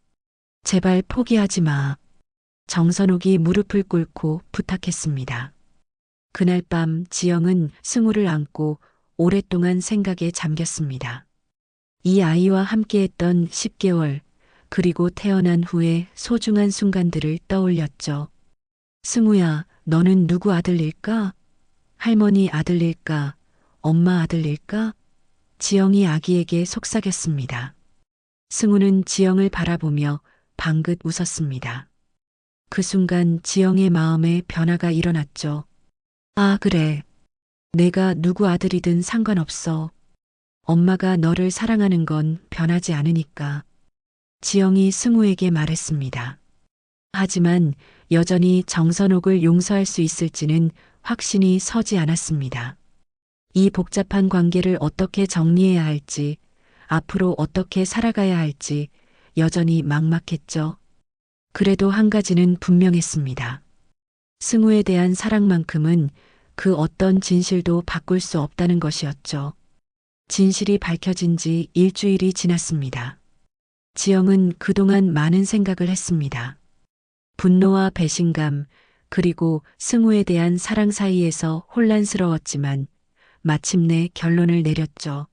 제발 포기하지 마. 정선옥이 무릎을 꿇고 부탁했습니다. 그날 밤 지영은 승우를 안고 오랫동안 생각에 잠겼습니다. 이 아이와 함께했던 10개월, 그리고 태어난 후의 소중한 순간들을 떠올렸죠. 승우야, 너는 누구 아들일까? 할머니 아들일까? 엄마 아들일까? 지영이 아기에게 속삭였습니다. 승우는 지영을 바라보며 방긋 웃었습니다. 그 순간 지영의 마음에 변화가 일어났죠. 아, 그래. 내가 누구 아들이든 상관없어. 엄마가 너를 사랑하는 건 변하지 않으니까. 지영이 승우에게 말했습니다. 하지만 여전히 정선옥을 용서할 수 있을지는 확신이 서지 않았습니다. 이 복잡한 관계를 어떻게 정리해야 할지, 앞으로 어떻게 살아가야 할지 여전히 막막했죠. 그래도 한 가지는 분명했습니다. 승우에 대한 사랑만큼은 그 어떤 진실도 바꿀 수 없다는 것이었죠. 진실이 밝혀진 지 일주일이 지났습니다. 지영은 그동안 많은 생각을 했습니다. 분노와 배신감, 그리고 승우에 대한 사랑 사이에서 혼란스러웠지만 마침내 결론을 내렸죠.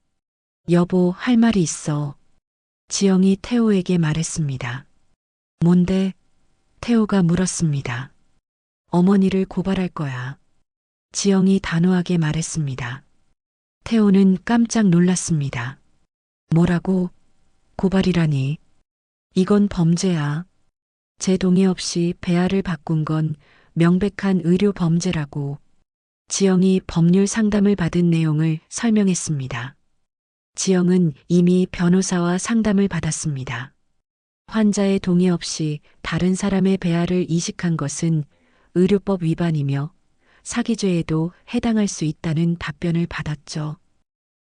여보, 할 말이 있어. 지영이 태호에게 말했습니다. 뭔데? 태호가 물었습니다. 어머니를 고발할 거야. 지영이 단호하게 말했습니다. 태호는 깜짝 놀랐습니다. 뭐라고? 고발이라니. 이건 범죄야. 제 동의 없이 배아를 바꾼 건 명백한 의료 범죄라고. 지영이 법률 상담을 받은 내용을 설명했습니다. 지영은 이미 변호사와 상담을 받았습니다. 환자의 동의 없이 다른 사람의 배아를 이식한 것은 의료법 위반이며 사기죄에도 해당할 수 있다는 답변을 받았죠.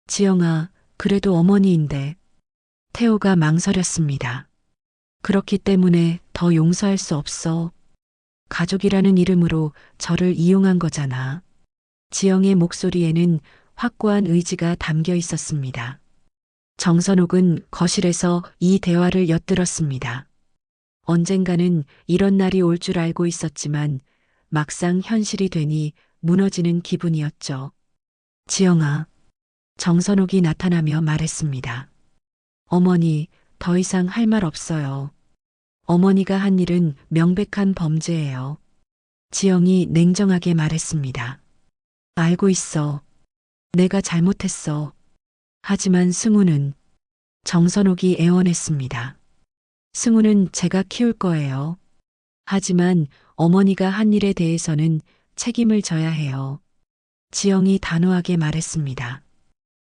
지영아, 그래도 어머니인데. 태호가 망설였습니다. 그렇기 때문에 더 용서할 수 없어. 가족이라는 이름으로 저를 이용한 거잖아. 지영의 목소리에는 확고한 의지가 담겨 있었습니다. 정선옥은 거실에서 이 대화를 엿들었습니다. 언젠가는 이런 날이 올 줄 알고 있었지만 막상 현실이 되니 무너지는 기분이었죠. 지영아, 정선옥이 나타나며 말했습니다. 어머니, 더 이상 할 말 없어요. 어머니가 한 일은 명백한 범죄예요. 지영이 냉정하게 말했습니다. 알고 있어. 내가 잘못했어. 하지만 승우는, 정선옥이 애원했습니다. 승우는 제가 키울 거예요. 하지만 어머니가 한 일에 대해서는 책임을 져야 해요. 지영이 단호하게 말했습니다.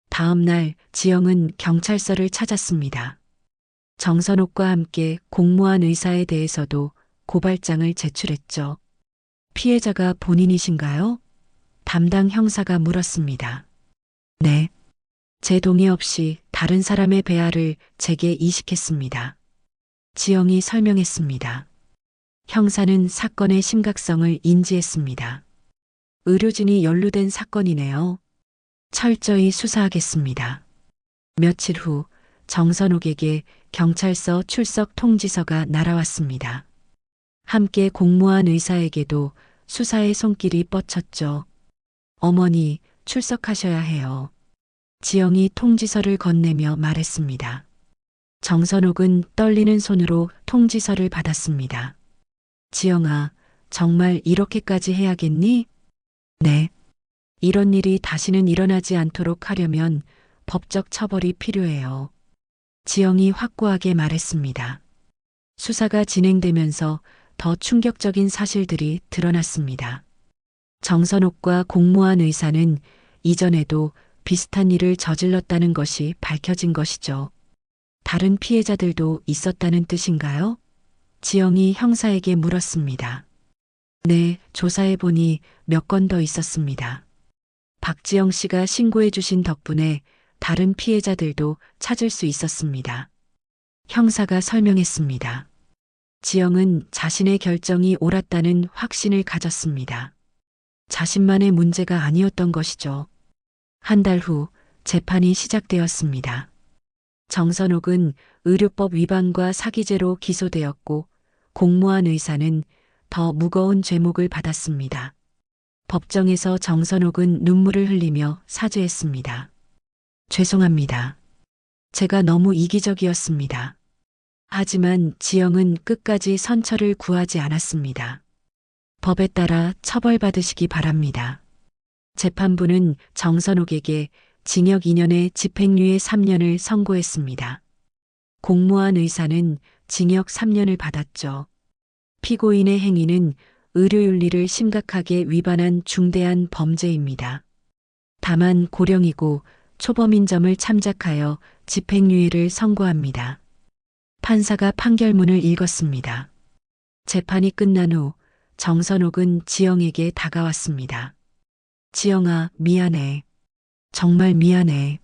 다음 날 지영은 경찰서를 찾았습니다. 정선옥과 함께 공무원 의사에 대해서도 고발장을 제출했죠. 피해자가 본인이신가요? 담당 형사가 물었습니다. 네. 제 동의 없이 다른 사람의 배아를 제게 이식했습니다. 지영이 설명했습니다. 형사는 사건의 심각성을 인지했습니다. 의료진이 연루된 사건이네요. 철저히 수사하겠습니다. 며칠 후 정선옥에게 경찰서 출석 통지서가 날아왔습니다. 함께 공모한 의사에게도 수사의 손길이 뻗쳤죠. 어머니, 출석하셔야 해요. 지영이 통지서를 건네며 말했습니다. 정선옥은 떨리는 손으로 통지서를 받았습니다. 지영아, 정말 이렇게까지 해야겠니? 네. 이런 일이 다시는 일어나지 않도록 하려면 법적 처벌이 필요해요. 지영이 확고하게 말했습니다. 수사가 진행되면서 더 충격적인 사실들이 드러났습니다. 정선옥과 공모한 의사는 이전에도 비슷한 일을 저질렀다는 것이 밝혀진 것이죠. 다른 피해자들도 있었다는 뜻인가요? 지영이 형사에게 물었습니다. 네, 조사해보니 몇 건 더 있었습니다. 박지영 씨가 신고해 주신 덕분에 다른 피해자들도 찾을 수 있었습니다. 형사가 설명했습니다. 지영은 자신의 결정이 옳았다는 확신을 가졌습니다. 자신만의 문제가 아니었던 것이죠. 한 달 후 재판이 시작되었습니다. 정선옥은 의료법 위반과 사기죄로 기소되었고 공모한 의사는 더 무거운 죄목을 받았습니다. 법정에서 정선옥은 눈물을 흘리며 사죄했습니다. 죄송합니다. 제가 너무 이기적이었습니다. 하지만 지영은 끝까지 선처를 구하지 않았습니다. 법에 따라 처벌받으시기 바랍니다. 재판부는 정선옥에게 징역 2년에 집행유예 3년을 선고했습니다. 공모한 의사는 징역 3년을 받았죠. 피고인의 행위는 의료윤리를 심각하게 위반한 중대한 범죄입니다. 다만 고령이고 초범인 점을 참작하여 집행유예를 선고합니다. 판사가 판결문을 읽었습니다. 재판이 끝난 후 정선옥은 지영에게 다가왔습니다. 지영아, 미안해. 정말 미안해.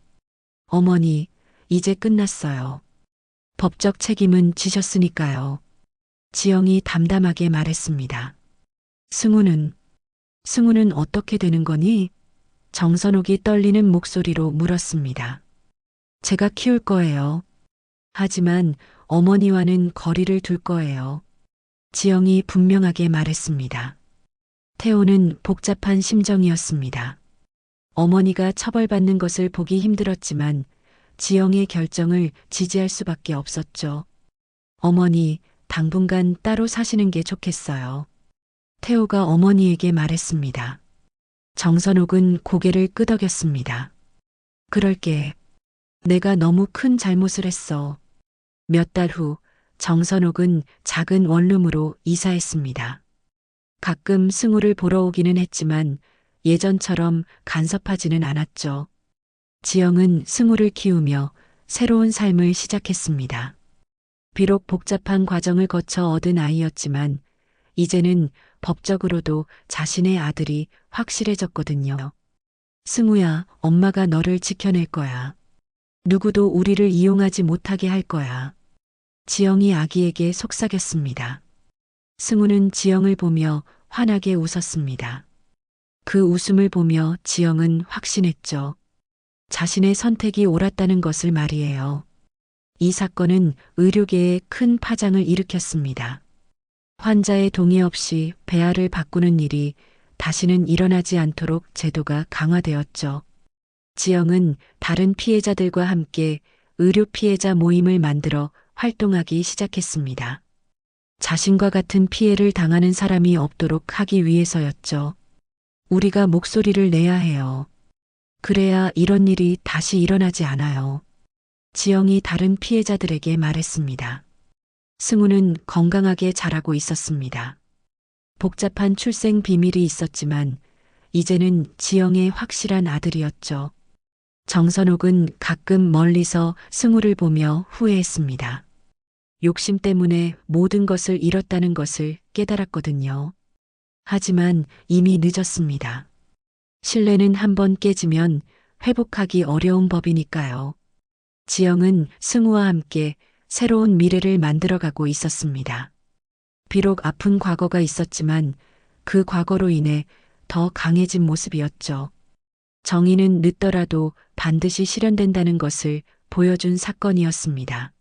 어머니, 이제 끝났어요. 법적 책임은 지셨으니까요. 지영이 담담하게 말했습니다. 승우는 어떻게 되는 거니? 정선옥이 떨리는 목소리로 물었습니다. 제가 키울 거예요. 하지만 어머니와는 거리를 둘 거예요. 지영이 분명하게 말했습니다. 태호는 복잡한 심정이었습니다. 어머니가 처벌받는 것을 보기 힘들었지만 지영의 결정을 지지할 수밖에 없었죠. 어머니, 당분간 따로 사시는 게 좋겠어요. 태호가 어머니에게 말했습니다. 정선옥은 고개를 끄덕였습니다. 그럴게. 내가 너무 큰 잘못을 했어. 몇 달 후 정선옥은 작은 원룸으로 이사했습니다. 가끔 승우를 보러 오기는 했지만 예전처럼 간섭하지는 않았죠. 지영은 승우를 키우며 새로운 삶을 시작했습니다. 비록 복잡한 과정을 거쳐 얻은 아이였지만 이제는 법적으로도 자신의 아들이 확실해졌거든요. 승우야, 엄마가 너를 지켜낼 거야. 누구도 우리를 이용하지 못하게 할 거야. 지영이 아기에게 속삭였습니다. 승우는 지영을 보며 환하게 웃었습니다. 그 웃음을 보며 지영은 확신했죠. 자신의 선택이 옳았다는 것을 말이에요. 이 사건은 의료계에 큰 파장을 일으켰습니다. 환자의 동의 없이 배아를 바꾸는 일이 다시는 일어나지 않도록 제도가 강화되었죠. 지영은 다른 피해자들과 함께 의료 피해자 모임을 만들어 활동하기 시작했습니다. 자신과 같은 피해를 당하는 사람이 없도록 하기 위해서였죠. 우리가 목소리를 내야 해요. 그래야 이런 일이 다시 일어나지 않아요. 지영이 다른 피해자들에게 말했습니다. 승우는 건강하게 자라고 있었습니다. 복잡한 출생 비밀이 있었지만 이제는 지영의 확실한 아들이었죠. 정선옥은 가끔 멀리서 승우를 보며 후회했습니다. 욕심 때문에 모든 것을 잃었다는 것을 깨달았거든요. 하지만 이미 늦었습니다. 신뢰는 한번 깨지면 회복하기 어려운 법이니까요. 지영은 승우와 함께 새로운 미래를 만들어가고 있었습니다. 비록 아픈 과거가 있었지만 그 과거로 인해 더 강해진 모습이었죠. 정의는 늦더라도 반드시 실현된다는 것을 보여준 사건이었습니다.